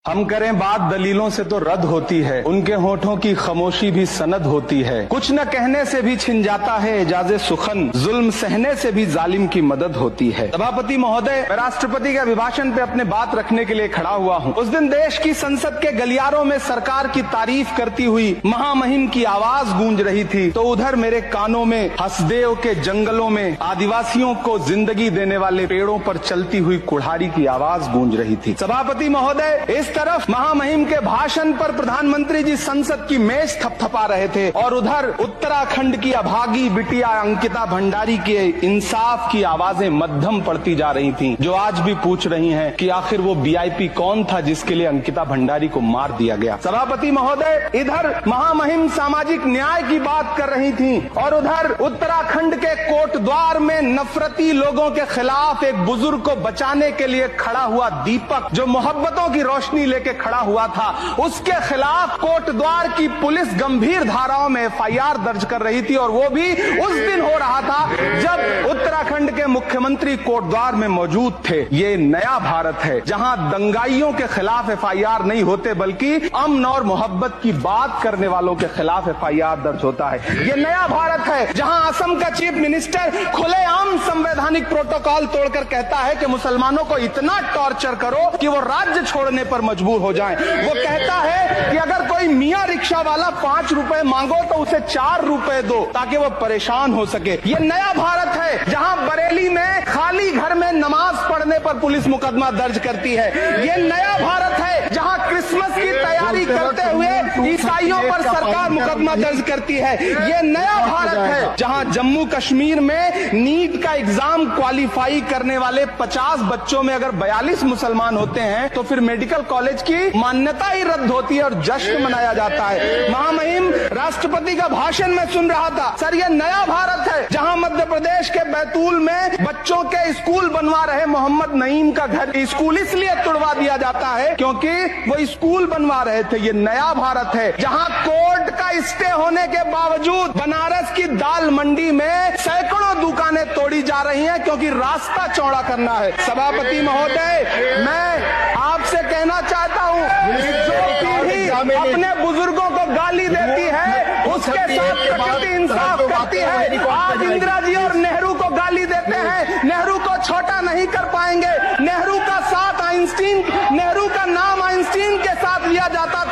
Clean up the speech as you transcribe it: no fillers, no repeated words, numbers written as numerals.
हम करें बात दलीलों से तो रद्द होती है, उनके होठों की खामोशी भी सनद होती है। कुछ न कहने से भी छिन जाता है एजाज़े सुखन, जुल्म सहने से भी जालिम की मदद होती है। सभापति महोदय, मैं राष्ट्रपति के अभिभाषण पे अपने बात रखने के लिए खड़ा हुआ हूँ। उस दिन देश की संसद के गलियारों में सरकार की तारीफ करती हुई महामहिम की आवाज गूंज रही थी, तो उधर मेरे कानों में हसदेव के जंगलों में आदिवासियों को जिंदगी देने वाले पेड़ों पर चलती हुई कुल्हाड़ी की आवाज गूंज रही थी। सभापति महोदय, इस तरफ महामहिम के भाषण पर प्रधानमंत्री जी संसद की मेज थपथपा रहे थे और उधर उत्तराखंड की अभागी बिटिया अंकिता भंडारी के इंसाफ की आवाजें मध्यम पड़ती जा रही थीं, जो आज भी पूछ रही हैं कि आखिर वो वीआईपी कौन था जिसके लिए अंकिता भंडारी को मार दिया गया। सभापति महोदय, इधर महामहिम सामाजिक न्याय की बात कर रही थीं और उधर उत्तराखंड के कोटद्वार में नफरती लोगों के खिलाफ एक बुजुर्ग को बचाने के लिए खड़ा हुआ दीपक, जो मोहब्बतों की रोशनी लेके खड़ा हुआ था, उसके खिलाफ कोटद्वार की पुलिस गंभीर धाराओं में एफआईआर दर्ज कर रही थी। और वो भी उस दिन हो रहा था जब उत्तराखंड के मुख्यमंत्री कोटद्वार में मौजूद थे। ये नया भारत है जहां दंगाइयों के खिलाफ एफआईआर नहीं होते, बल्कि अमन और मोहब्बत की बात करने वालों के खिलाफ एफआईआर दर्ज होता है। ये नया भारत है जहां असम का चीफ मिनिस्टर खुलेआम संवैधानिक प्रोटोकॉल तोड़कर कहता है कि मुसलमानों को इतना टॉर्चर करो कि वो राज्य छोड़ने पर मजबूर हो जाएं। वो कहता है कि अगर कोई मियां रिक्शा वाला 5 रुपए मांगो तो उसे 4 रुपए दो ताकि वो परेशान हो सके। ये नया भारत है जहां बरेली में खाली घर में नमाज पढ़ने पर पुलिस मुकदमा दर्ज करती है। ये नया भारत है जहां क्रिसमस की तैयारी करते हुए ईसाइयों पर सरकार मुकदमा दर्ज करती है। ये नया भारत है जहां जम्मू कश्मीर में नीट का एग्जाम क्वालिफाई करने वाले 50 बच्चों में अगर 42 मुसलमान होते हैं तो फिर मेडिकल कॉलेज की मान्यता ही रद्द होती है और जश्न मनाया जाता है। महामहिम, राष्ट्रपति का भाषण में सुन रहा था। सर, ये नया भारत है जहां मध्य प्रदेश के बैतूल में बच्चों के स्कूल बनवा रहे मोहम्मद नईम का घर स्कूल इसलिए तुड़वा दिया जाता है क्योंकि वो स्कूल बनवा रहे थे। ये नया भारत है जहां कोर्ट का स्टे होने के बावजूद बनारस की दाल मंडी में सैकड़ों दुकानें तोड़ी जा रही हैं क्योंकि रास्ता चौड़ा करना है। सभापति महोदय, मैं आपसे कहना चाहता हूं कि जो पीढ़ी अपने बुजुर्गों को गाली देती है उसके साथ प्रकृति इंसाफ करती है। आज इंदिरा जी और नेहरू को गाली देते हैं, नेहरू को छोटा नहीं कर पाएंगे। नेहरू का नाम आइंस्टीन के साथ लिया जाता था।